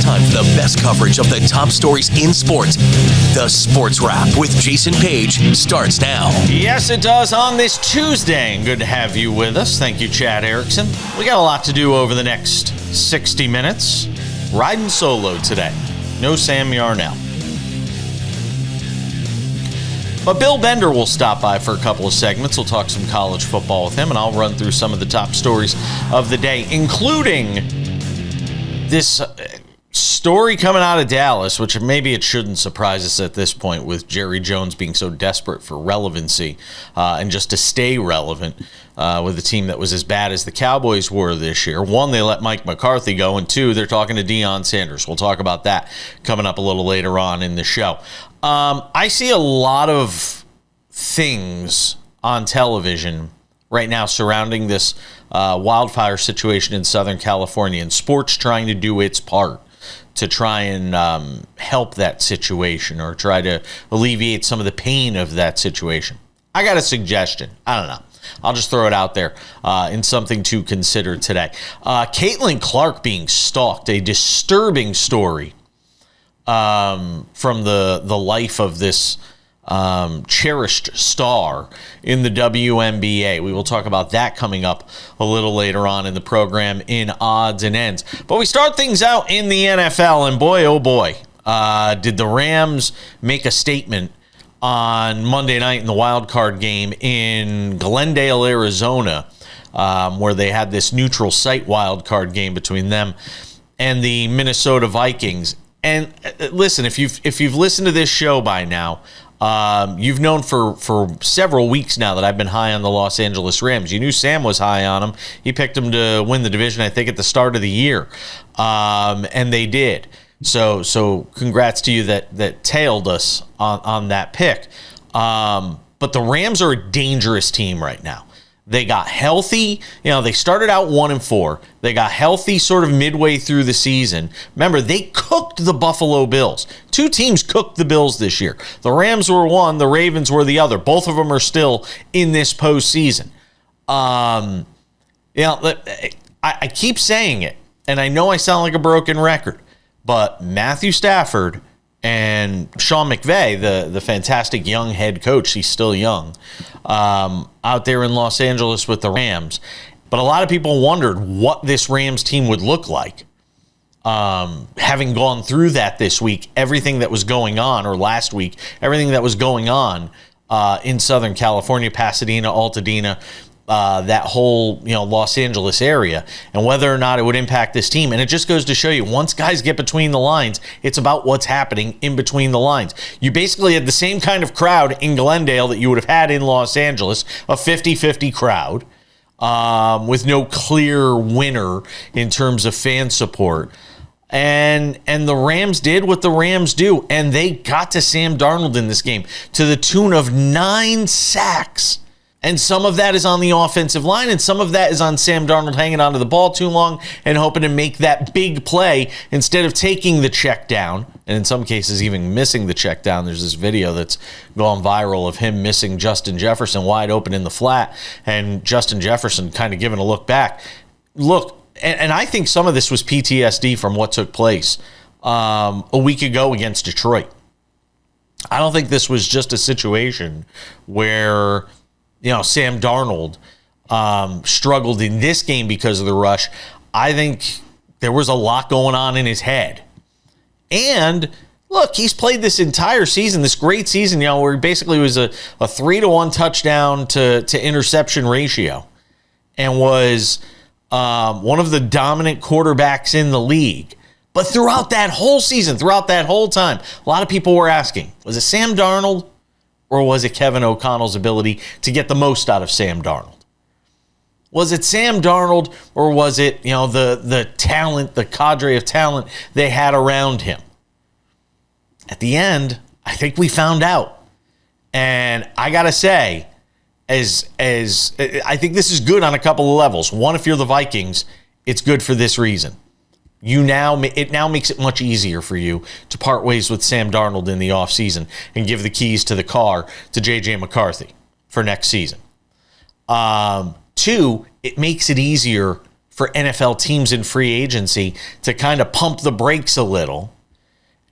time for the best coverage of the top stories in sports. The Sports Wrap with Jason Page starts now. Yes, it does on this Tuesday. And good to have you with us. Thank you, Chad Erickson. We got a lot to do over the next 60 minutes. Riding solo today. No Sam Yarnell. But Bill Bender will stop by for a couple of segments. We'll talk some college football with him, and I'll run through some of the top stories of the day, including this story coming out of Dallas, which maybe it shouldn't surprise us at this point with Jerry Jones being so desperate for relevancy and just to stay relevant with a team that was as bad as the Cowboys were this year. One, they let Mike McCarthy go, and two, they're talking to Deion Sanders. We'll talk about that coming up a little later on in the show. I see a lot of things on television right now surrounding this wildfire situation in Southern California, and sports trying to do its part to try and help that situation or try to alleviate some of the pain of that situation. I got a suggestion. I don't know. I'll just throw it out there in something to consider today. Caitlin Clark being stalked, a disturbing story from the life of this cherished star in the WNBA. We will talk about that coming up a little later on in the program in Odds and Ends. But we start things out in the NFL, and boy, oh boy, did the Rams make a statement on Monday night in the wild card game in Glendale, Arizona, where they had this neutral site wild card game between them and the Minnesota Vikings. And listen, if you've listened to this show by now, you've known for several weeks now that I've been high on the Los Angeles Rams. You knew Sam was high on them. He picked them to win the division, I think, at the start of the year, and they did. So congrats to you that tailed us on that pick. But the Rams are a dangerous team right now. They got healthy. They started out 1-4. They got healthy sort of midway through the season. Remember, they cooked the Buffalo Bills. Two teams cooked the Bills this year. The Rams were one. The Ravens were the other. Both of them are still in this postseason. I keep saying it, and I know I sound like a broken record, but Matthew Stafford and Sean McVay, the fantastic young head coach, he's still young, out there in Los Angeles with the Rams. But a lot of people wondered what this Rams team would look like. Having gone through that this week, everything that was going on, or last week, everything that was going on in Southern California, Pasadena, Altadena, that whole Los Angeles area, and whether or not it would impact this team. And it just goes to show you, once guys get between the lines, it's about what's happening in between the lines. You basically had the same kind of crowd in Glendale that you would have had in Los Angeles, a 50-50 crowd with no clear winner in terms of fan support. And the Rams did what the Rams do, and they got to Sam Darnold in this game to the tune of 9 sacks. And some of that is on the offensive line, and some of that is on Sam Darnold hanging onto the ball too long and hoping to make that big play instead of taking the check down, and in some cases even missing the check down. There's this video that's gone viral of him missing Justin Jefferson wide open in the flat, and Justin Jefferson kind of giving a look back. And I think some of this was PTSD from what took place a week ago against Detroit. I don't think this was just a situation where Sam Darnold struggled in this game because of the rush. I think there was a lot going on in his head. And look, he's played this entire season, this great season, where he basically was a 3-to-1 touchdown to interception ratio, and was one of the dominant quarterbacks in the league. But throughout that whole season, throughout that whole time, a lot of people were asking, was it Sam Darnold? Or was it Kevin O'Connell's ability to get the most out of Sam Darnold? Was it Sam Darnold, or was it, the talent, the cadre of talent they had around him? At the end, I think we found out. And I got to say, as I think this is good on a couple of levels. One, if you're the Vikings, it's good for this reason. It now makes it much easier for you to part ways with Sam Darnold in the offseason and give the keys to the car to J.J. McCarthy for next season. 2, it makes it easier for for NFL teams in free agency to kind of pump the brakes a little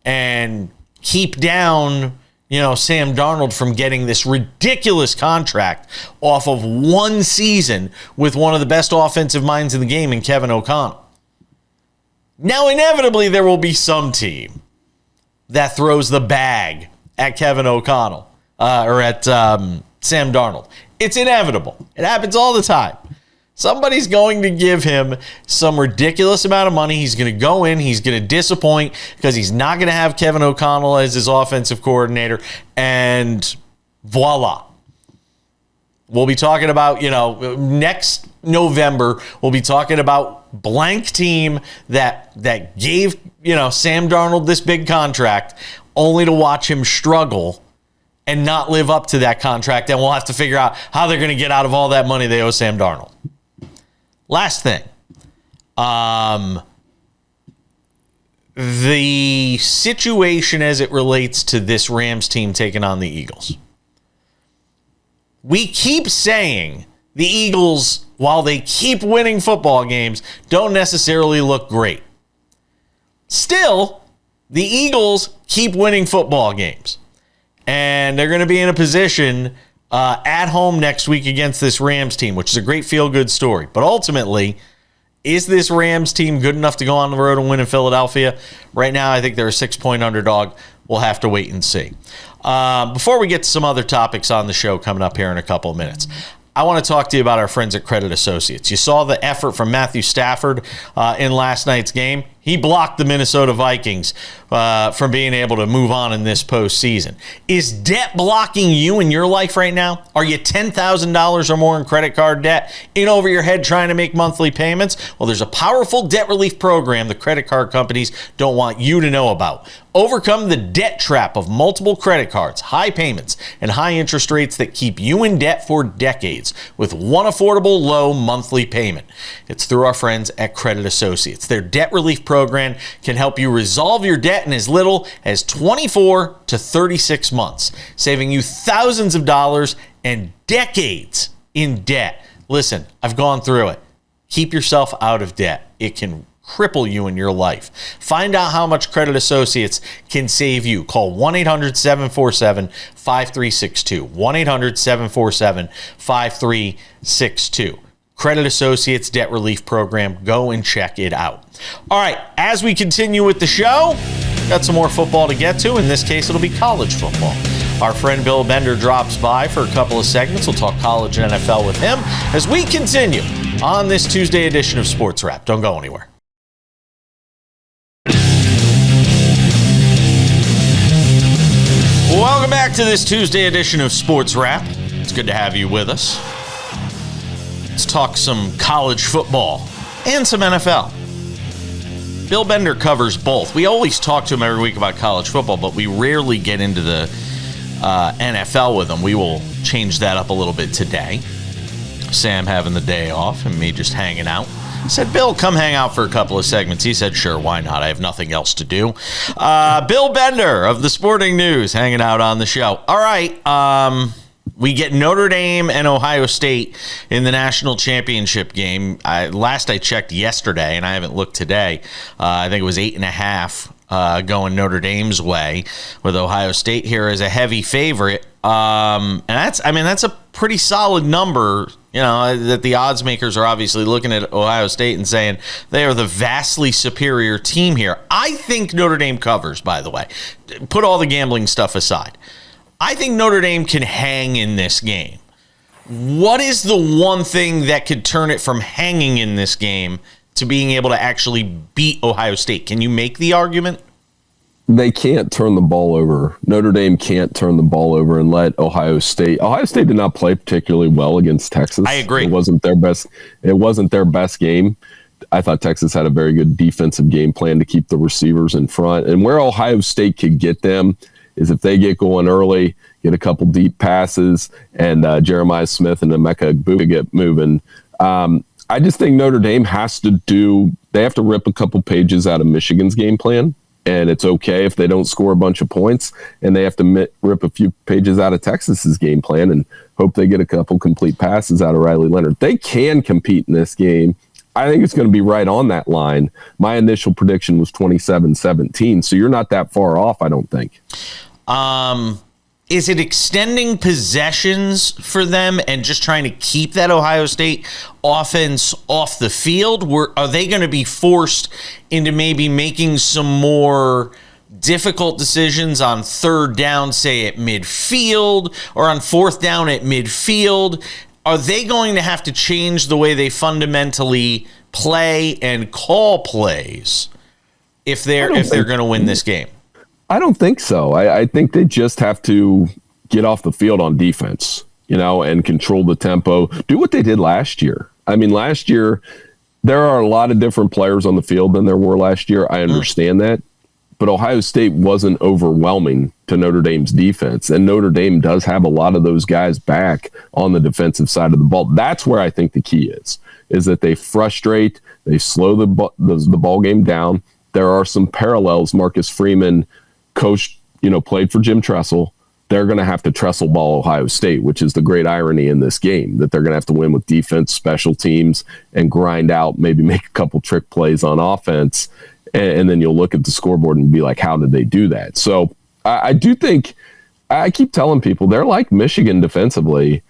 and keep down, Sam Darnold from getting this ridiculous contract off of one season with one of the best offensive minds in the game in Kevin O'Connell. Now, inevitably, there will be some team that throws the bag at Kevin O'Connell or at Sam Darnold. It's inevitable. It happens all the time. Somebody's going to give him some ridiculous amount of money. He's going to go in. He's going to disappoint because he's not going to have Kevin O'Connell as his offensive coordinator. And voila. We'll be talking about, next November, we'll be talking about blank team that gave, Sam Darnold this big contract only to watch him struggle and not live up to that contract. And we'll have to figure out how they're going to get out of all that money they owe Sam Darnold. Last thing. The situation as it relates to this Rams team taking on the Eagles. We keep saying the Eagles, while they keep winning football games, don't necessarily look great. Still, the Eagles keep winning football games. And they're going to be in a position at home next week against this Rams team, which is a great feel-good story. But ultimately, is this Rams team good enough to go on the road and win in Philadelphia? Right now, I think they're a 6-point underdog. We'll have to wait and see. Before we get to some other topics on the show coming up here in a couple of minutes, I want to talk to you about our friends at Credit Associates. You saw the effort from Matthew Stafford in last night's game. He blocked the Minnesota Vikings from being able to move on in this postseason. Is debt blocking you in your life right now? Are you $10,000 or more in credit card debt, in over your head trying to make monthly payments? Well, there's a powerful debt relief program the credit card companies don't want you to know about. Overcome the debt trap of multiple credit cards, high payments, and high interest rates that keep you in debt for decades with one affordable low monthly payment. It's through our friends at Credit Associates. Their debt relief program can help you resolve your debt in as little as 24 to 36 months, saving you thousands of dollars and decades in debt. Listen, I've gone through it. Keep yourself out of debt. It can cripple you in your life. Find out how much Credit Associates can save you. Call 1-800-747-5362. 1-800-747-5362. Credit Associates Debt Relief Program. Go and check it out. All right, as we continue with the show, got some more football to get to. In this case, it'll be college football. Our friend Bill Bender drops by for a couple of segments. We'll talk college and NFL with him as we continue on this Tuesday edition of Sports Wrap. Don't go anywhere. Welcome back to this Tuesday edition of Sports Wrap. It's good to have you with us. Let's talk some college football and some NFL. Bill Bender covers both. We always talk to him every week about college football, but we rarely get into the NFL with him. We will change that up a little bit today. Sam having the day off and me just hanging out. I said, Bill, come hang out for a couple of segments. He said, sure, why not? I have nothing else to do. Bill Bender of the Sporting News hanging out on the show. All right, we get Notre Dame and Ohio State in the national championship game. Last I checked yesterday, and I haven't looked today, I think it was 8.5 going Notre Dame's way, with Ohio State here as a heavy favorite. And that's a pretty solid number, that the odds makers are obviously looking at Ohio State and saying they are the vastly superior team here. I think Notre Dame covers, by the way. Put all the gambling stuff aside. I think Notre Dame can hang in this game. What is the one thing that could turn it from hanging in this game to being able to actually beat Ohio State? Can you make the argument? They can't turn the ball over. Notre Dame can't turn the ball over and let Ohio State. Ohio State did not play particularly well against Texas. I agree. It wasn't their best. It wasn't their best game. I thought Texas had a very good defensive game plan to keep the receivers in front. And where Ohio State could get them is if they get going early, get a couple deep passes, and Jeremiah Smith and Emeka Egbuka get moving. I just think Notre Dame has to they have to rip a couple pages out of Michigan's game plan. And it's okay if they don't score a bunch of points, and they have to rip a few pages out of Texas's game plan and hope they get a couple complete passes out of Riley Leonard. They can compete in this game. I think it's going to be right on that line. My initial prediction was 27-17, so you're not that far off, I don't think. Is it extending possessions for them and just trying to keep that Ohio State offense off the field? Are they going to be forced into maybe making some more difficult decisions on third down, say at midfield, or on fourth down at midfield? Are they going to have to change the way they fundamentally play and call plays if they're going to win this game? I don't think so. I think they just have to get off the field on defense, and control the tempo. Do what they did last year. I mean, last year, there are a lot of different players on the field than there were last year. I understand that. But Ohio State wasn't overwhelming to Notre Dame's defense. And Notre Dame does have a lot of those guys back on the defensive side of the ball. That's where I think the key is that they frustrate, they slow the ball game down. There are some parallels. Marcus Freeman coached, played for Jim Tressel. They're going to have to Tressel ball Ohio State, which is the great irony in this game, that they're going to have to win with defense, special teams, and grind out, maybe make a couple trick plays on offense. And then you'll look at the scoreboard and be like, how did they do that? So I do think, I keep telling people, they're like Michigan defensively,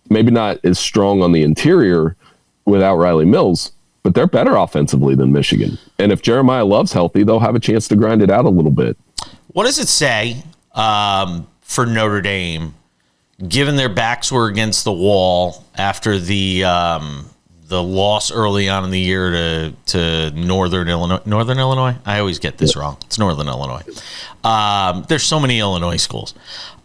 maybe not as strong on the interior without Riley Mills, but they're better offensively than Michigan. And if Jeremiah Love's healthy, they'll have a chance to grind it out a little bit. What does it say for Notre Dame, given their backs were against the wall after the loss early on in the year to Northern Illinois? Northern Illinois? I always get this wrong. It's Northern Illinois. There's so many Illinois schools.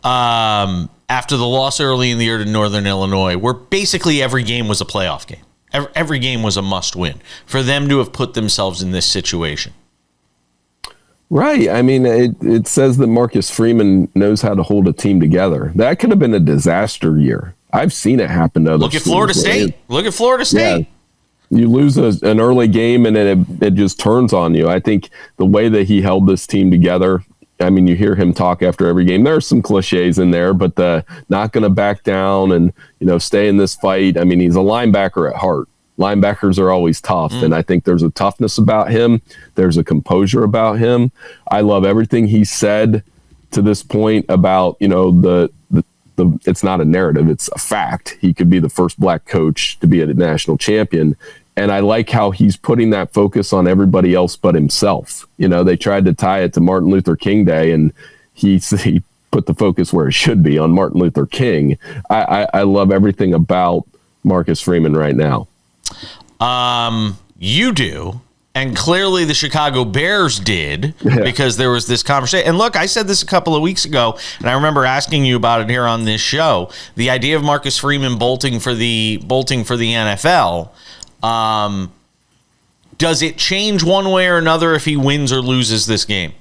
After the loss early in the year to Northern Illinois, where basically every game was a playoff game. Every game was a must-win. For them to have put themselves in this situation. Right. I mean, it says that Marcus Freeman knows how to hold a team together. That could have been a disaster year. I've seen it happen to other Look at Florida State. Look at Florida State. Yeah. You lose an early game and it just turns on you. I think the way that he held this team together, I mean, you hear him talk after every game. There are some cliches in there, but the not going to back down and, stay in this fight. I mean, he's a linebacker at heart. Linebackers are always tough, and I think there's a toughness about him. There's a composure about him. I love everything he said to this point about, the it's not a narrative, it's a fact. He could be the first black coach to be a national champion. And I like how he's putting that focus on everybody else but himself. They tried to tie it to Martin Luther King Day, and he put the focus where it should be, on Martin Luther King. I love everything about Marcus Freeman right now. You do, and clearly the Chicago Bears did, because there was this conversation. And look, I said this a couple of weeks ago, and I remember asking you about it here on this show. The idea of Marcus Freeman bolting for the NFL. Does it change one way or another if he wins or loses this game?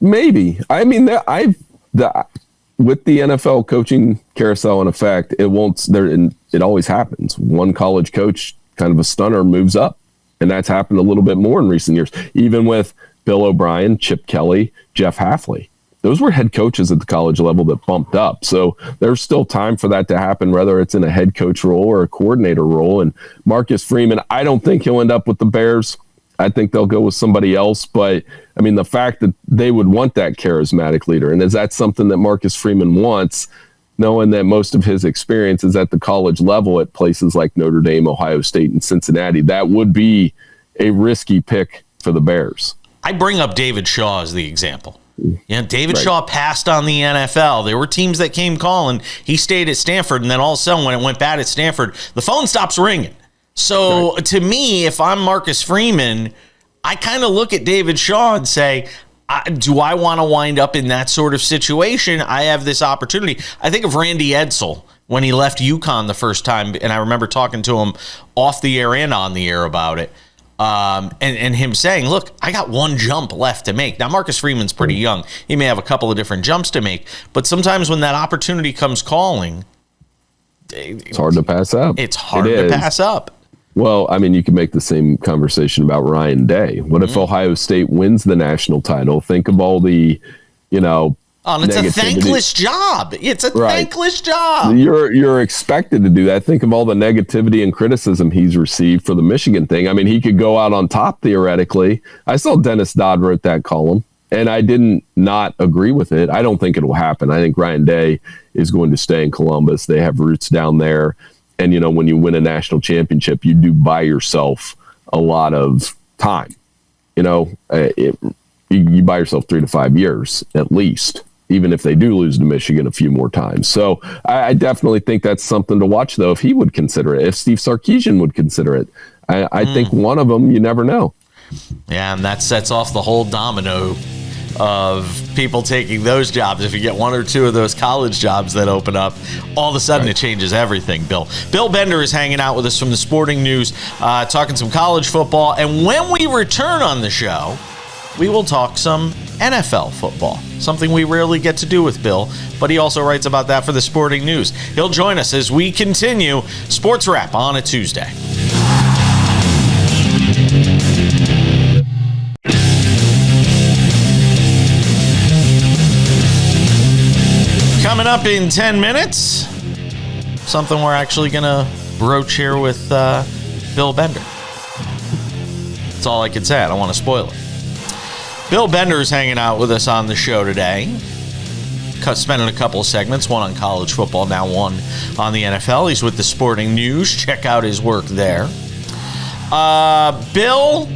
Maybe. I mean, with the NFL coaching carousel in effect, it always happens. One college coach, kind of a stunner, moves up, and that's happened a little bit more in recent years. Even with Bill O'Brien, Chip Kelly, Jeff Hafley, those were head coaches at the college level that bumped up. So there's still time for that to happen, whether it's in a head coach role or a coordinator role. And Marcus Freeman, I don't think he'll end up with the Bears. I think they'll go with somebody else. But, I mean, the fact that they would want that charismatic leader, and is that something that Marcus Freeman wants, knowing that most of his experience is at the college level at places like Notre Dame, Ohio State, and Cincinnati? That would be a risky pick for the Bears. I bring up David Shaw as the example. David Shaw passed on the NFL. There were teams that came calling. He stayed at Stanford, and then all of a sudden, when it went bad at Stanford, the phone stops ringing. So to me, if I'm Marcus Freeman, I kind of look at David Shaw and say, do I want to wind up in that sort of situation? I have this opportunity. I think of Randy Edsall when he left UConn the first time, and I remember talking to him off the air and on the air about it. And him saying, look, I got one jump left to make. Now, Marcus Freeman's pretty young. He may have a couple of different jumps to make. But sometimes when that opportunity comes calling, it's hard to pass up. It's hard to pass up. Well, I mean, you can make the same conversation about Ryan Day. What if Ohio State wins the national title? Think of all the, Oh, it's a thankless job. It's a thankless job. You're expected to do that. Think of all the negativity and criticism he's received for the Michigan thing. I mean, he could go out on top theoretically. I saw Dennis Dodd wrote that column, and I didn't not agree with it. I don't think it will happen. I think Ryan Day is going to stay in Columbus. They have roots down there. And, when you win a national championship, you do buy yourself a lot of time. You buy yourself 3 to 5 years at least, even if they do lose to Michigan a few more times. So I definitely think that's something to watch, though, if he would consider it, if Steve Sarkisian would consider it. I think one of them, you never know. Yeah, and that sets off the whole domino of people taking those jobs. If you get 1 or 2 of those college jobs that open up, all of a sudden it changes everything, Bill. Bill Bender is hanging out with us from the Sporting News, talking some college football. And when we return on the show, we will talk some NFL football, something we rarely get to do with Bill, but he also writes about that for the Sporting News. He'll join us as we continue Sports Wrap on a Tuesday. Coming up in 10 minutes, something we're actually going to broach here with Bill Bender. That's all I can say. I don't want to spoil it. Bill Bender is hanging out with us on the show today, spending a couple of segments, one on college football, now one on the NFL. He's with the Sporting News. Check out his work there. Bill,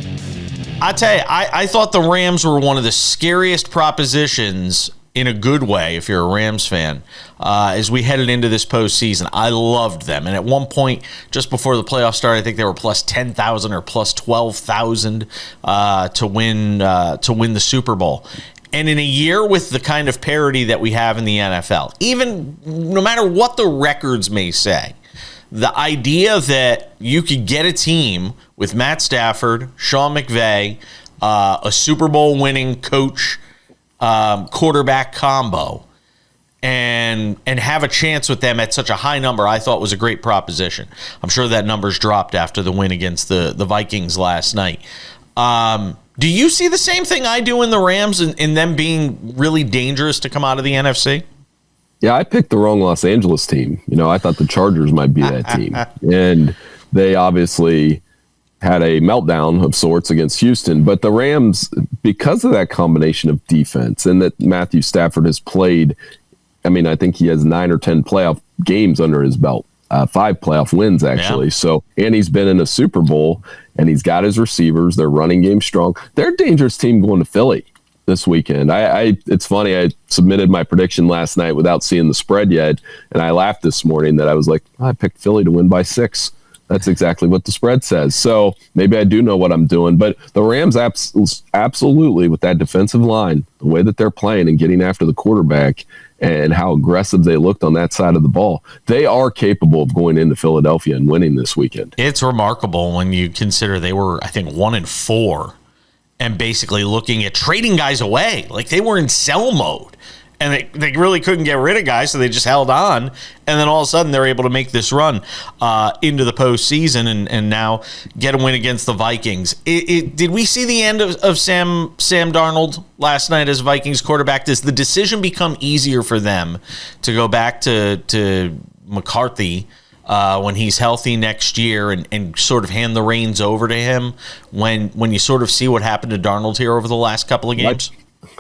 I tell you, I thought the Rams were one of the scariest propositions in a good way, if you're a Rams fan, as we headed into this postseason. I loved them. And at one point, just before the playoffs started, I think they were plus 10,000 or plus 12,000 to win the Super Bowl. And in a year with the kind of parity that we have in the NFL, even no matter what the records may say, the idea that you could get a team with Matt Stafford, Sean McVay, a Super Bowl winning coach, quarterback combo, and have a chance with them at such a high number, I thought was a great proposition. I'm sure that number's dropped after the win against the Vikings last night. Do you see the same thing I do in the Rams in them being really dangerous to come out of the NFC? Yeah, I picked the wrong Los Angeles team. I thought the Chargers might be that team. And they obviously had a meltdown of sorts against Houston. But the Rams, because of that combination of defense and that Matthew Stafford has played, I think he has 9 or 10 playoff games under his belt, 5 playoff wins, actually. Yeah. So, and he's been in a Super Bowl, and he's got his receivers. Their running game strong. They're a dangerous team going to Philly this weekend. It's funny. I submitted my prediction last night without seeing the spread yet, and I laughed this morning that I was like, I picked Philly to win by 6. That's exactly what the spread says. So maybe I do know what I'm doing. But the Rams absolutely, with that defensive line, the way that they're playing and getting after the quarterback and how aggressive they looked on that side of the ball, they are capable of going into Philadelphia and winning this weekend. It's remarkable when you consider they were, I think, 1-4 and basically looking at trading guys away. Like they were in sell mode. And they really couldn't get rid of guys, so they just held on. And then all of a sudden, they're able to make this run into the postseason and now get a win against the Vikings. Did we see the end of Sam Darnold last night as Vikings quarterback? Does the decision become easier for them to go back to McCarthy when he's healthy next year and sort of hand the reins over to him when you sort of see what happened to Darnold here over the last couple of games?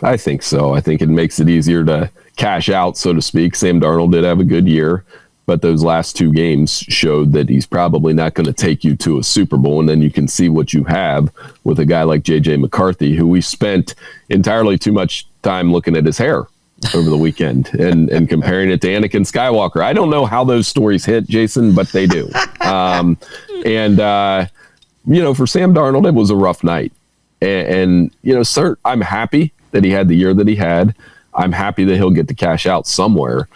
I think so. I think it makes it easier to cash out, so to speak. Sam Darnold did have a good year, but those last 2 games showed that he's probably not going to take you to a Super Bowl. And then you can see what you have with a guy like J.J. McCarthy, who we spent entirely too much time looking at his hair over the weekend and comparing it to Anakin Skywalker. I don't know how those stories hit, Jason, but they do. For Sam Darnold, it was a rough night. And sir, I'm happy that he had the year that he had. I'm happy that he'll get to cash out somewhere.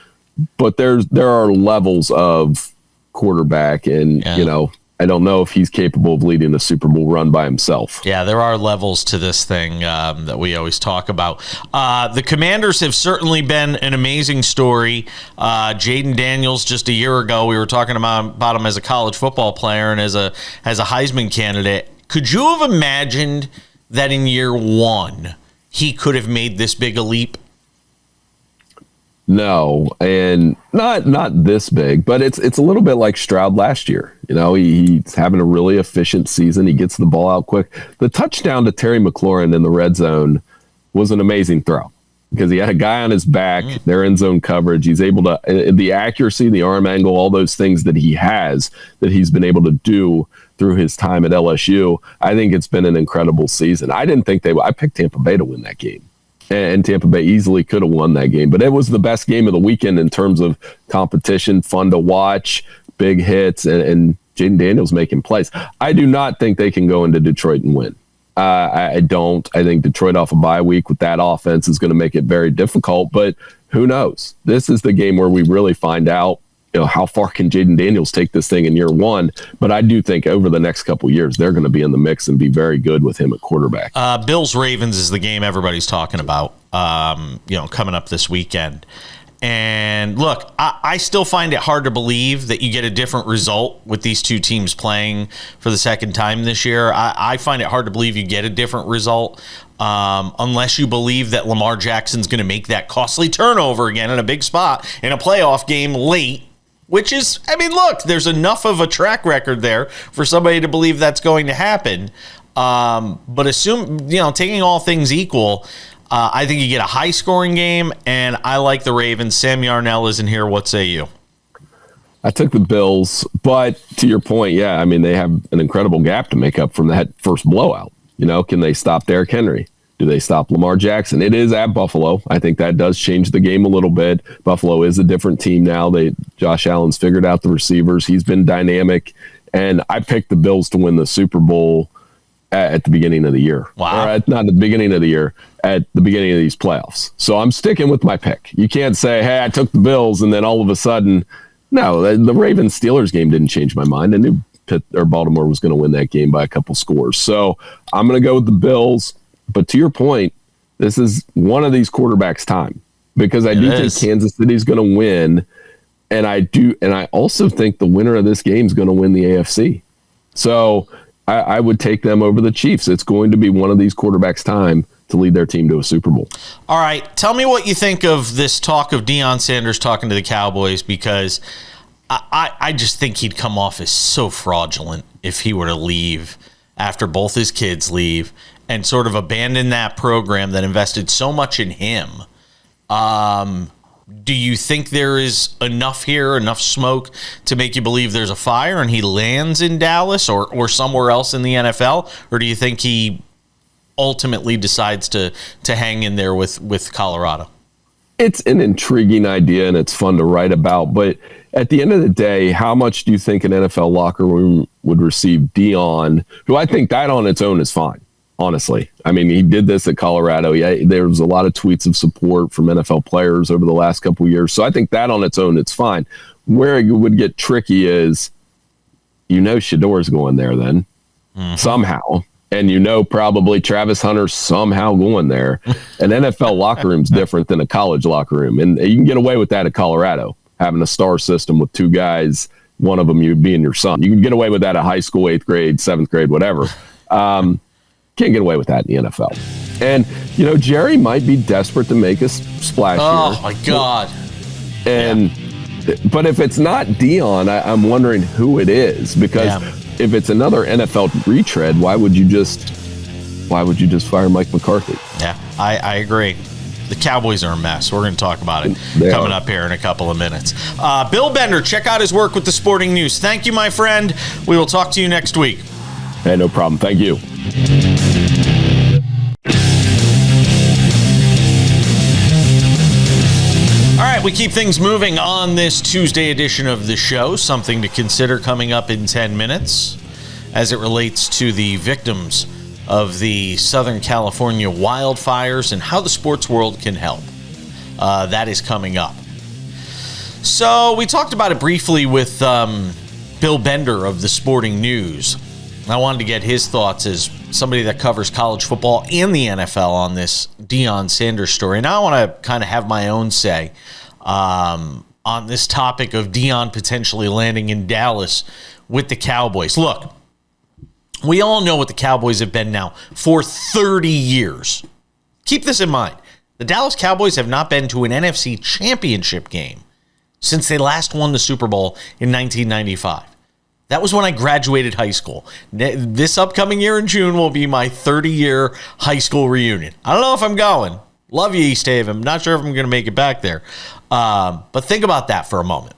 But there are levels of quarterback, and I don't know if he's capable of leading a Super Bowl run by himself. Yeah, there are levels to this thing that we always talk about. The Commanders have certainly been an amazing story. Jaden Daniels, just a year ago, we were talking about him as a college football player and as a Heisman candidate. Could you have imagined that in year 1 he could have made this big a leap? No, and not this big, but it's a little bit like Stroud last year. He's having a really efficient season. He gets the ball out quick. The touchdown to Terry McLaurin in the red zone was an amazing throw because he had a guy on his back, their end zone coverage. He's able to, the accuracy, the arm angle, all those things that he has that he's been able to do through his time at LSU. I think it's been an incredible season. I didn't think I picked Tampa Bay to win that game. And Tampa Bay easily could have won that game. But it was the best game of the weekend in terms of competition, fun to watch, big hits, and Jaden Daniels making plays. I do not think they can go into Detroit and win. I don't. I think Detroit off a bye week with that offense is going to make it very difficult. But who knows? This is the game where we really find out how far can Jaden Daniels take this thing in year one. But I do think over the next couple of years, they're going to be in the mix and be very good with him at quarterback. Bills-Ravens is the game everybody's talking about, coming up this weekend. And look, I still find it hard to believe that you get a different result with these two teams playing for the second time this year. I find it hard to believe you get a different result unless you believe that Lamar Jackson's going to make that costly turnover again in a big spot in a playoff game late. Which is, look, there's enough of a track record there for somebody to believe that's going to happen. But taking all things equal, I think you get a high-scoring game, and I like the Ravens. Sam Yarnell isn't here. What say you? I took the Bills, but to your point, yeah, they have an incredible gap to make up from that first blowout. Can they stop Derrick Henry? Do they stop Lamar Jackson? It is at Buffalo. I think that does change the game a little bit. Buffalo is a different team now. Josh Allen's figured out the receivers. He's been dynamic. And I picked the Bills to win the Super Bowl at the beginning of the year. Wow. Or not the beginning of the year, at the beginning of these playoffs. So I'm sticking with my pick. You can't say, hey, I took the Bills, and then all of a sudden, no, the Ravens-Steelers game didn't change my mind. I knew Baltimore was going to win that game by a couple scores. So I'm going to go with the Bills. But to your point, this is one of these quarterbacks' time because I do think Kansas City's going to win, and I also think the winner of this game is going to win the AFC. So I would take them over the Chiefs. It's going to be one of these quarterbacks' time to lead their team to a Super Bowl. All right, tell me what you think of this talk of Deion Sanders talking to the Cowboys because I just think he'd come off as so fraudulent if he were to leave after both his kids leave and sort of abandon that program that invested so much in him. Do you think there is enough smoke to make you believe there's a fire and he lands in Dallas or somewhere else in the NFL? Or do you think he ultimately decides to hang in there with Colorado? It's an intriguing idea and it's fun to write about. But at the end of the day, how much do you think an NFL locker room would receive Deion, who I think that on its own is fine? Honestly, he did this at Colorado. Yeah, there was a lot of tweets of support from NFL players over the last couple of years. So I think that on its own, it's fine. Where it would get tricky is, Shador's going there then somehow. And probably Travis Hunter's somehow going there. An NFL locker room's different than a college locker room. And you can get away with that at Colorado, having a star system with two guys, one of them you being your son. You can get away with that at high school, 8th grade, 7th grade, whatever. Can't get away with that in the NFL. And, Jerry might be desperate to make a splash here. Oh, my God. But if it's not Deion, I'm wondering who it is. Because if it's another NFL retread, why would you just fire Mike McCarthy? Yeah, I agree. The Cowboys are a mess. We're going to talk about it coming up here in a couple of minutes. Bill Bender, check out his work with the Sporting News. Thank you, my friend. We will talk to you next week. Hey, no problem. Thank you. All right, we keep things moving on this Tuesday edition of the show. Something to consider coming up in 10 minutes as it relates to the victims of the Southern California wildfires and how the sports world can help. That is coming up. So we talked about it briefly with Bill Bender of the Sporting News. I wanted to get his thoughts as somebody that covers college football and the NFL on this Deion Sanders story. Now I want to kind of have my own say on this topic of Deion potentially landing in Dallas with the Cowboys. Look, we all know what the Cowboys have been now for 30 years. Keep this in mind. The Dallas Cowboys have not been to an NFC championship game since they last won the Super Bowl in 1995. That was when I graduated high school. This upcoming year in June will be my 30-year high school reunion. I don't know if I'm going. Love you, East Haven. Not sure if I'm going to make it back there. But think about that for a moment.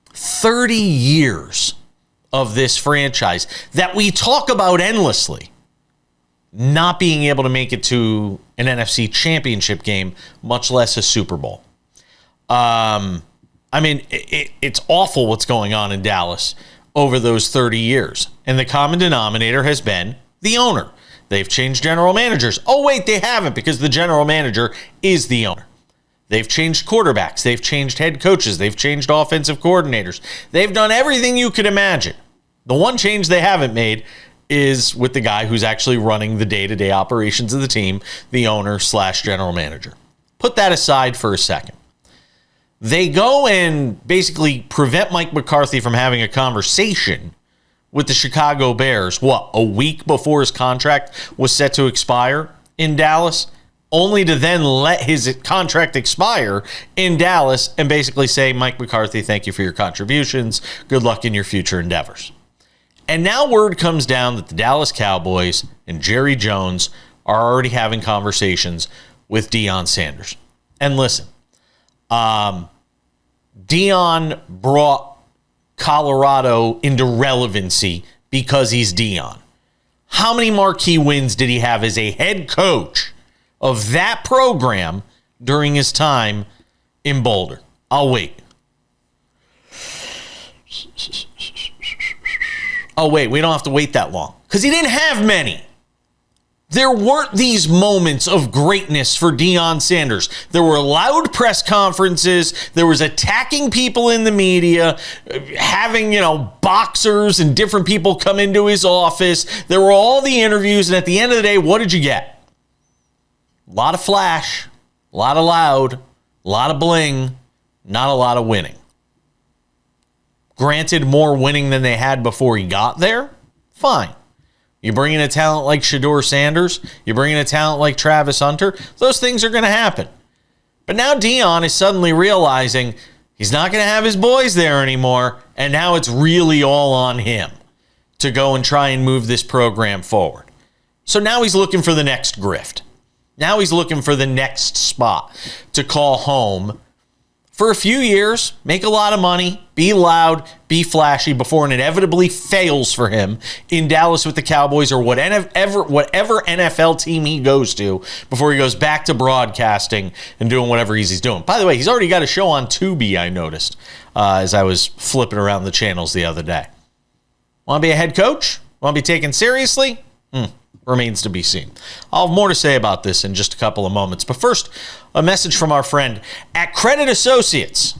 30 years of this franchise that we talk about endlessly not being able to make it to an NFC championship game, much less a Super Bowl. It's awful what's going on in Dallas over those 30 years. And the common denominator has been the owner. They've changed general managers. Oh, wait, they haven't, because the general manager is the owner. They've changed quarterbacks. They've changed head coaches. They've changed offensive coordinators. They've done everything you could imagine. The one change they haven't made is with the guy who's actually running the day-to-day operations of the team, the owner/general manager. Put that aside for a second. They go and basically prevent Mike McCarthy from having a conversation with the Chicago Bears, a week before his contract was set to expire in Dallas, only to then let his contract expire in Dallas and basically say, Mike McCarthy, thank you for your contributions. Good luck in your future endeavors. And now word comes down that the Dallas Cowboys and Jerry Jones are already having conversations with Deion Sanders. And listen, Deion brought Colorado into relevancy because he's Deion. How many marquee wins did he have as a head coach of that program during his time in Boulder? I'll wait. Oh, wait, we don't have to wait that long because he didn't have many. There weren't these moments of greatness for Deion Sanders. There were loud press conferences. There was attacking people in the media, having, boxers and different people come into his office. There were all the interviews. And at the end of the day, what did you get? A lot of flash, a lot of loud, a lot of bling, not a lot of winning. Granted, more winning than they had before he got there. Fine. You bring in a talent like Shedeur Sanders, you bring in a talent like Travis Hunter, those things are going to happen. But now Deion is suddenly realizing he's not going to have his boys there anymore, and now it's really all on him to go and try and move this program forward. So now he's looking for the next grift. Now he's looking for the next spot to call home for a few years, make a lot of money, be loud, be flashy before it inevitably fails for him in Dallas with the Cowboys or whatever NFL team he goes to before he goes back to broadcasting and doing whatever he's doing. By the way, he's already got a show on Tubi, I noticed, as I was flipping around the channels the other day. Want to be a head coach? Want to be taken seriously? Remains to be seen. I'll have more to say about this in just a couple of moments. But first, a message from our friend at Credit Associates.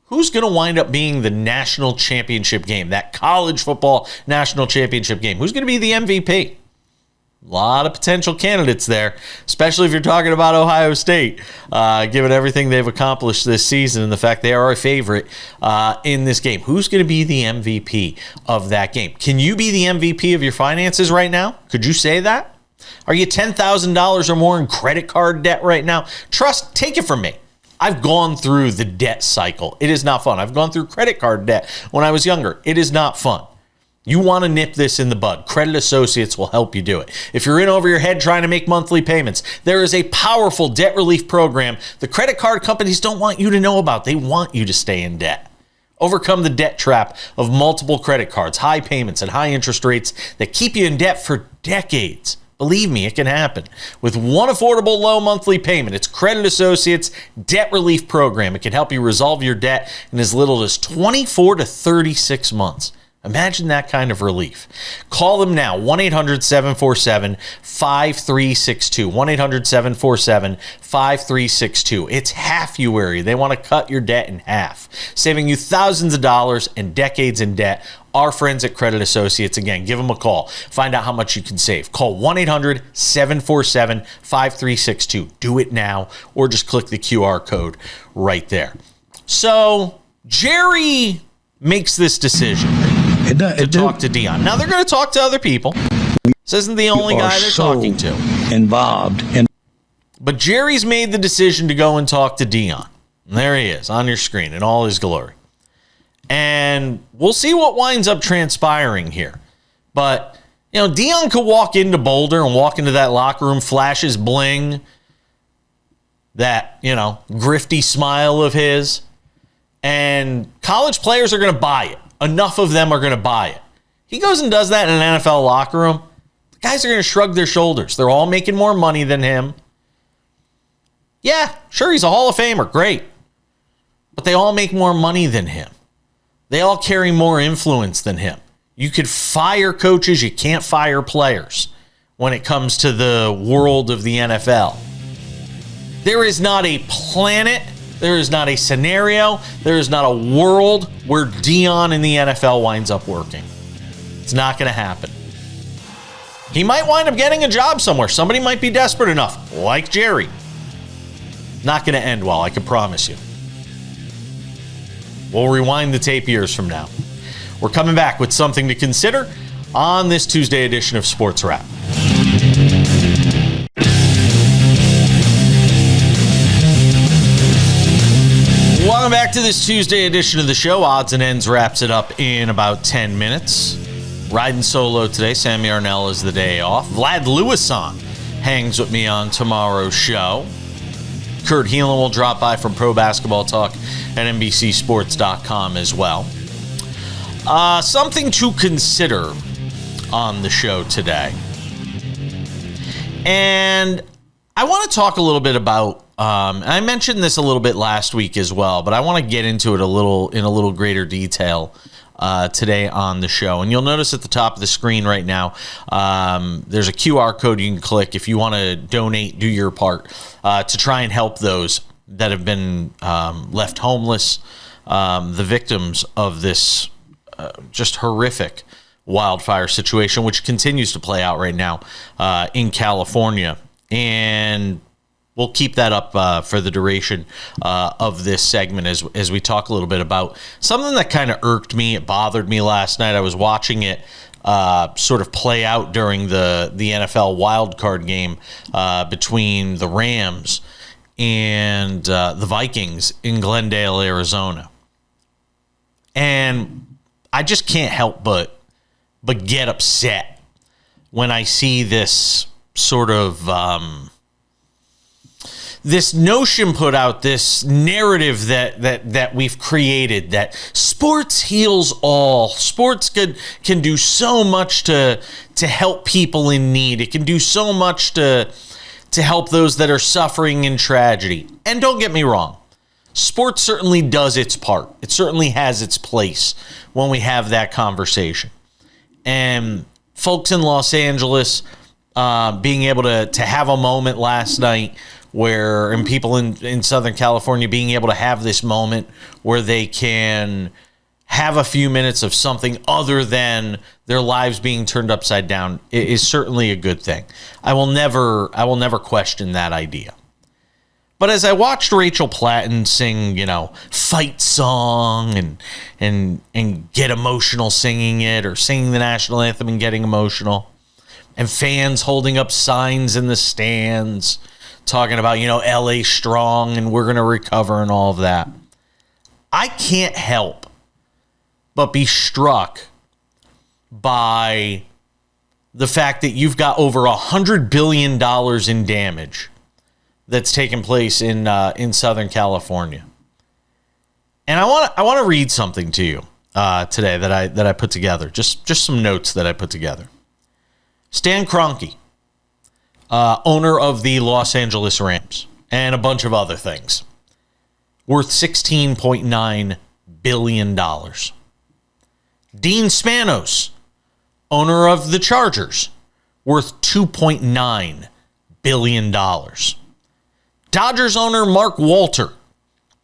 Who's going to wind up being the national championship game, that college football national championship game? Who's going to be the MVP? A lot of potential candidates there, especially if you're talking about Ohio State, given everything they've accomplished this season and the fact they are a favorite in this game. Who's going to be the MVP of that game? Can you be the MVP of your finances right now? Could you say that? Are you $10,000 or more in credit card debt right now? Take it from me. I've gone through the debt cycle. It is not fun. I've gone through credit card debt when I was younger. It is not fun. You want to nip this in the bud. Credit Associates will help you do it. If you're in over your head trying to make monthly payments, there is a powerful debt relief program the credit card companies don't want you to know about. They want you to stay in debt. Overcome the debt trap of multiple credit cards, high payments, and high interest rates that keep you in debt for decades. Believe me, it can happen. With one affordable low monthly payment, it's Credit Associates Debt Relief Program. It can help you resolve your debt in as little as 24 to 36 months. Imagine that kind of relief. Call them now, 1-800-747-5362. 1-800-747-5362. It's half-uary. They want to cut your debt in half, saving you thousands of dollars and decades in debt. Our friends at Credit Associates, again, give them a call. Find out how much you can save. Call 1-800-747-5362. Do it now, or just click the QR code right there. So, Jerry makes this decision to talk to Deion. Now, they're going to talk to other people. This isn't the only guy they're talking to. Involved in. But Jerry's made the decision to go and talk to Deion. And there he is on your screen in all his glory. And we'll see what winds up transpiring here. But, Deion could walk into Boulder and walk into that locker room, flash his bling, that, grifty smile of his, and college players are going to buy it. Enough of them are going to buy it. He goes and does that in an NFL locker room. The guys are going to shrug their shoulders. They're all making more money than him. Yeah, sure, he's a Hall of Famer. Great. But they all make more money than him. They all carry more influence than him. You could fire coaches. You can't fire players when it comes to the world of the NFL. There is not a planet, there is not a scenario, there is not a world where Deion in the NFL winds up working. It's not going to happen. He might wind up getting a job somewhere. Somebody might be desperate enough, like Jerry. Not going to end well, I can promise you. We'll rewind the tape years from now. We're coming back with something to consider on this Tuesday edition of Sports Wrap. Welcome back to this Tuesday edition of the show. Odds and Ends wraps it up in about 10 minutes. Riding solo today. Sammy Arnell is the day off. Vlad Lewisan hangs with me on tomorrow's show. Kurt Heelan will drop by from Pro Basketball Talk at NBCSports.com as well. Something to consider on the show today. And I want to talk a little bit about, I mentioned this a little bit last week as well, but I want to get into it in a little greater detail today on the show. And you'll notice at the top of the screen right now, there's a QR code you can click if you want to donate, do your part to try and help those that have been left homeless, the victims of this just horrific wildfire situation, which continues to play out right now in California. And we'll keep that up for the duration of this segment as we talk a little bit about something that kind of irked me. It bothered me last night. I was watching it sort of play out during the NFL wildcard game between the Rams and the Vikings in Glendale, Arizona. And I just can't help but get upset when I see this sort of this notion put out, this narrative that we've created, that sports heals all. Sports can do so much to help people in need. It can do so much to help those that are suffering in tragedy. And don't get me wrong, sports certainly does its part. It certainly has its place when we have that conversation. And folks in Los Angeles being able to have a moment last night and people in Southern California being able to have this moment where they can have a few minutes of something other than their lives being turned upside down is certainly a good thing. I will never question that idea. But as I watched Rachel Platten sing, Fight Song and get emotional singing it, or singing the national anthem and getting emotional, and fans holding up signs in the stands talking about, LA strong and we're going to recover and all of that, I can't help but be struck by the fact that you've got over $100 billion in damage that's taken place in Southern California. And I want to read something to you today that I put together. Just some notes that I put together. Stan Kroenke, owner of the Los Angeles Rams and a bunch of other things, worth $16.9 billion. Dean Spanos, owner of the Chargers, worth $2.9 billion. Dodgers owner Mark Walter,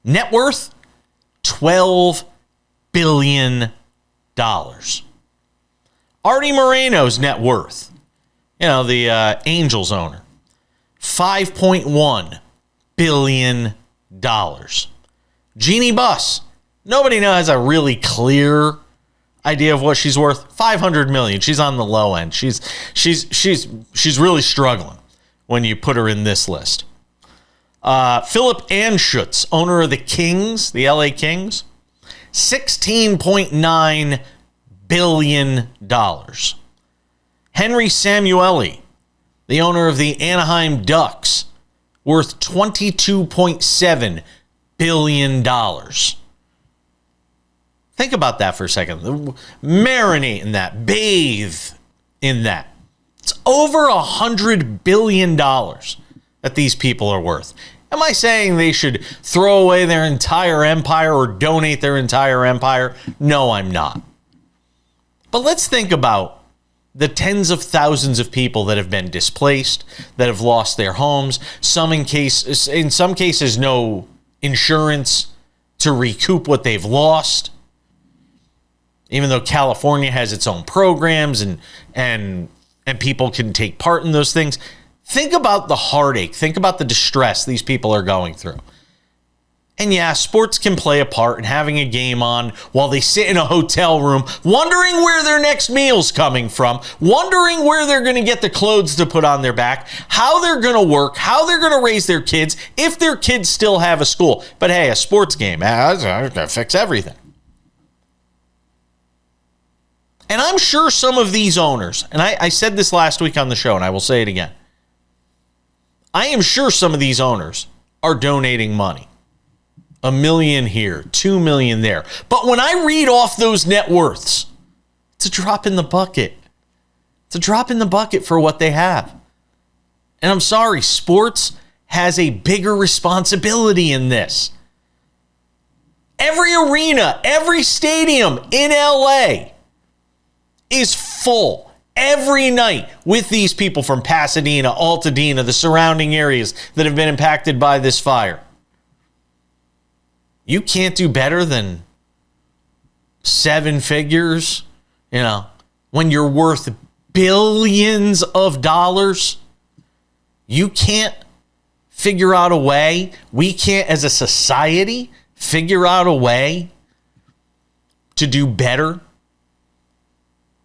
net worth $12 billion. Artie Moreno's net worth, the Angels owner, $5.1 billion. Jeannie Buss, nobody has a really clear idea of what she's worth. $500 million. She's on the low end. She's really struggling when you put her in this list. Philip Anschutz, owner of the Kings, the LA Kings, $16.9 billion. Henry Samueli, the owner of the Anaheim Ducks, worth $22.7 billion. Think about that for a second. Marinate in that. Bathe in that. It's over $100 billion that these people are worth. Am I saying they should throw away their entire empire or donate their entire empire? No, I'm not. But let's think about the tens of thousands of people that have been displaced, that have lost their homes, in some cases no insurance to recoup what they've lost. Even though California has its own programs and people can take part in those things, think about the heartache, think about the distress these people are going through. And yeah, sports can play a part in having a game on while they sit in a hotel room, wondering where their next meal's coming from, wondering where they're going to get the clothes to put on their back, how they're going to work, how they're going to raise their kids, if their kids still have a school. But hey, a sports game, that's going to fix everything. And I'm sure some of these owners, and I said this last week on the show, and I will say it again, I am sure some of these owners are donating money. $1 million here, $2 million there. But when I read off those net worths, it's a drop in the bucket. It's a drop in the bucket for what they have. And I'm sorry, sports has a bigger responsibility in this. Every arena, every stadium in LA is full every night with these people from Pasadena, Altadena, the surrounding areas that have been impacted by this fire. You can't do better than 7 figures, when you're worth billions of dollars. You can't figure out a way. We can't, as a society, figure out a way to do better.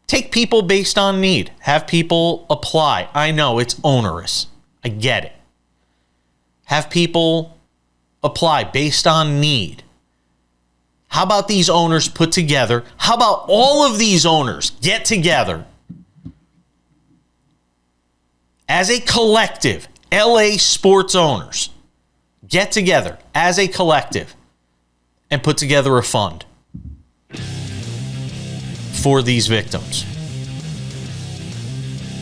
Take people based on need. Have people apply. I know it's onerous. I get it. Have people apply based on need. How about these owners put together? How about all of these owners get together as a collective? LA sports owners get together as a collective and put together a fund for these victims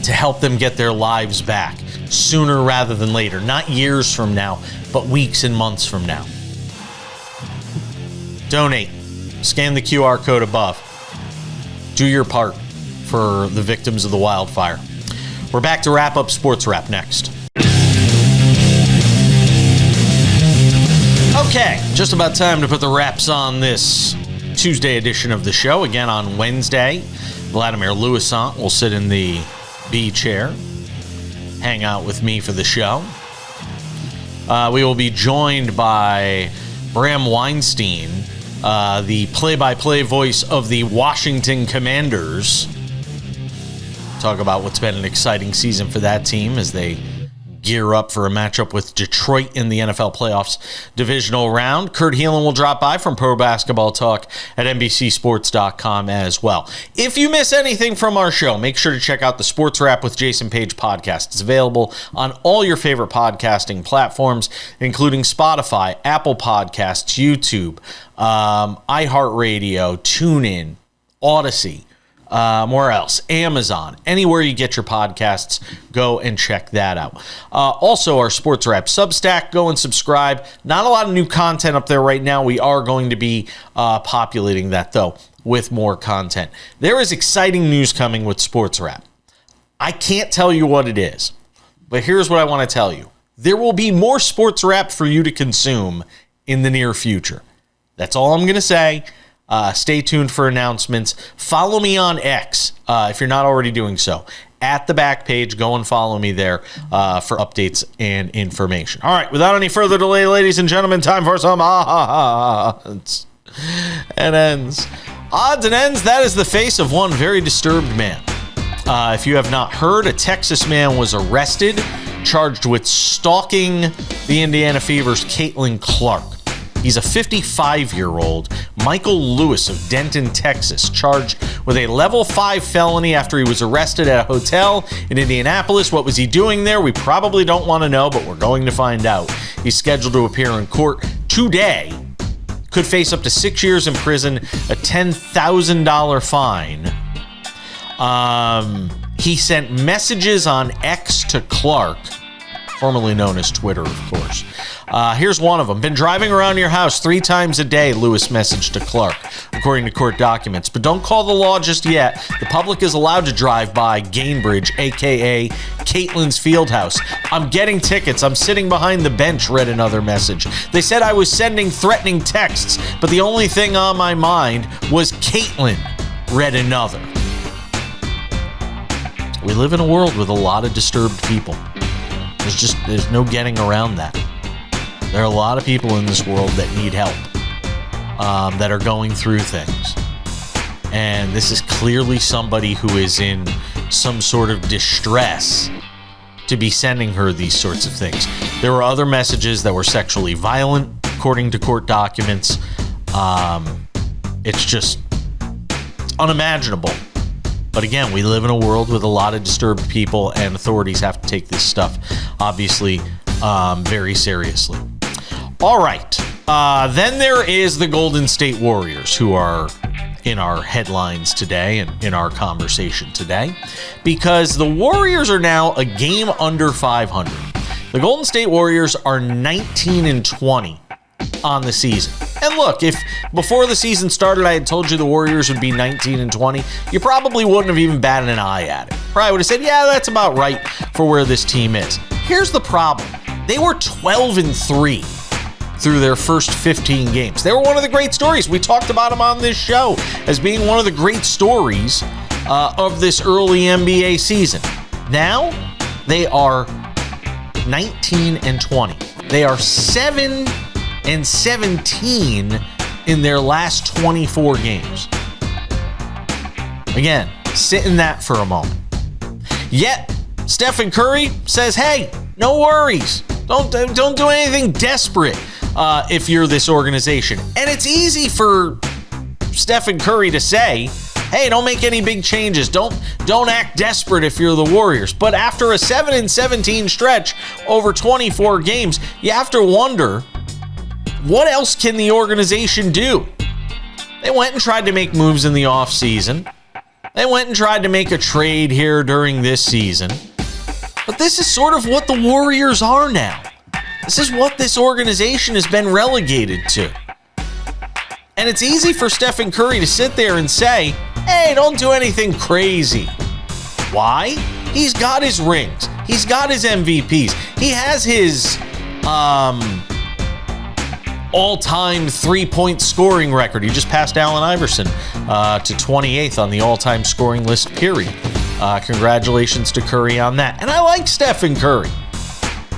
to help them get their lives back sooner rather than later. Not years from now, but weeks and months from now. Donate. Scan the QR code above. Do your part for the victims of the wildfire. We're back to wrap up Sports Wrap next. Okay, just about time to put the wraps on this Tuesday edition of the show. Again on Wednesday, Vladimir Louisant will sit in the B chair, hang out with me for the show. We will be joined by Bram Weinstein, the play-by-play voice of the Washington Commanders. Talk about what's been an exciting season for that team as they gear up for a matchup with Detroit in the NFL playoffs divisional round. Kurt Heelan will drop by from Pro Basketball Talk at NBCSports.com as well. If you miss anything from our show, make sure to check out the Sports Wrap with Jason Page podcast. It's available on all your favorite podcasting platforms, including Spotify, Apple Podcasts, YouTube, iHeartRadio, TuneIn, Odyssey. Where else? Amazon. Anywhere you get your podcasts, go and check that out. Also, our Sports Wrap Substack, go and subscribe. Not a lot of new content up there right now. We are going to be populating that, though, with more content. There is exciting news coming with Sports Wrap. I can't tell you what it is, but here's what I want to tell you. There will be more Sports Wrap for you to consume in the near future. That's all I'm going to say. Stay tuned for announcements. Follow me on X if you're not already doing so. At the back page, go and follow me there for updates and information. All right, without any further delay, ladies and gentlemen, time for some odds and ends. Odds and ends, that is the face of one very disturbed man. If you have not heard, a Texas man was arrested charged with stalking the Indiana Fever's Caitlin Clark. He's a 55-year-old Michael Lewis of Denton, Texas, charged with a level 5 felony after he was arrested at a hotel in Indianapolis. What was he doing there? We probably don't want to know, but we're going to find out. He's scheduled to appear in court today. Could face up to 6 years in prison, a $10,000 fine. He sent messages on X to Clark, formerly known as Twitter, of course. Here's one of them. Been driving around your house 3 times a day, Lewis messaged to Clark, according to court documents. But don't call the law just yet. The public is allowed to drive by Gainbridge, a.k.a. Caitlin's Fieldhouse. I'm getting tickets. I'm sitting behind the bench, read another message. They said I was sending threatening texts, but the only thing on my mind was Caitlin, read another. We live in a world with a lot of disturbed people. There's no getting around that. There are a lot of people in this world that need help, that are going through things. And this is clearly somebody who is in some sort of distress to be sending her these sorts of things. There were other messages that were sexually violent, according to court documents. It's just unimaginable. But again, we live in a world with a lot of disturbed people, and authorities have to take this stuff, obviously, very seriously. All right. Then there is the Golden State Warriors, who are in our headlines today and in our conversation today, because the Warriors are now a game under 500. The Golden State Warriors are 19-20 on the season. And look, if before the season started I had told you the Warriors would be 19-20, you probably wouldn't have even batted an eye at it. Probably would have said, yeah, that's about right for where this team is. Here's the problem. They were 12-3 through their first 15 games. They were one of the great stories. We talked about them on this show as being one of the great stories of this early NBA season. Now, they are 19-20. They are 7-17 in their last 24 games. Again, sit in that for a moment. Yet, Stephen Curry says, hey, no worries. Don't do anything desperate if you're this organization. And it's easy for Stephen Curry to say, hey, don't make any big changes. Don't act desperate if you're the Warriors. But after a 7-17 stretch over 24 games, you have to wonder, what else can the organization do? They went and tried to make moves in the offseason. They went and tried to make a trade here during this season. But this is sort of what the Warriors are now. This is what this organization has been relegated to. And it's easy for Stephen Curry to sit there and say, hey, don't do anything crazy. Why? He's got his rings. He's got his MVPs. He has his all-time three-point scoring record. He just passed Allen Iverson to 28th on the all-time scoring list, period. Congratulations to Curry on that. And I like Stephen Curry.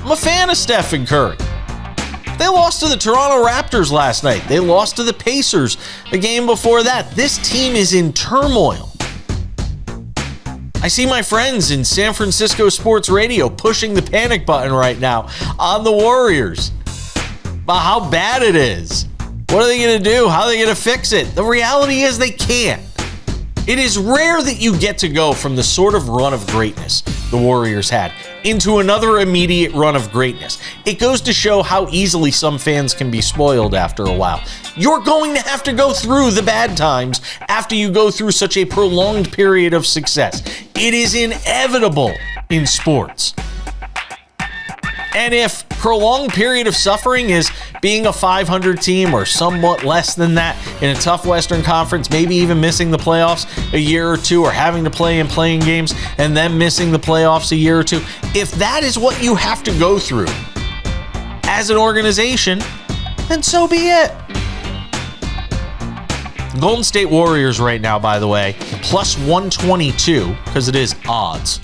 I'm a fan of Stephen Curry. They lost to the Toronto Raptors last night. They lost to the Pacers the game before that. This team is in turmoil. I see my friends in San Francisco sports radio pushing the panic button right now on the Warriors about how bad it is. What are they going to do? How are they going to fix it? The reality is they can't. It is rare that you get to go from the sort of run of greatness the Warriors had into another immediate run of greatness. It goes to show how easily some fans can be spoiled after a while. You're going to have to go through the bad times after you go through such a prolonged period of success. It is inevitable in sports. And if prolonged period of suffering is being a 500 team or somewhat less than that in a tough Western Conference, maybe even missing the playoffs a year or two or having to play in playing games and then missing the playoffs a year or two, if that is what you have to go through as an organization, then so be it. Golden State Warriors right now, by the way, plus 122, because it is odds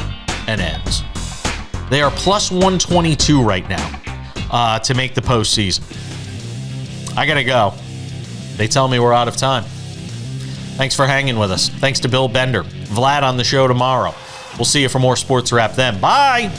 and ends. They are plus 122 right now to make the postseason. I got to go. They tell me we're out of time. Thanks for hanging with us. Thanks to Bill Bender. Vlad on the show tomorrow. We'll see you for more Sports Wrap then. Bye.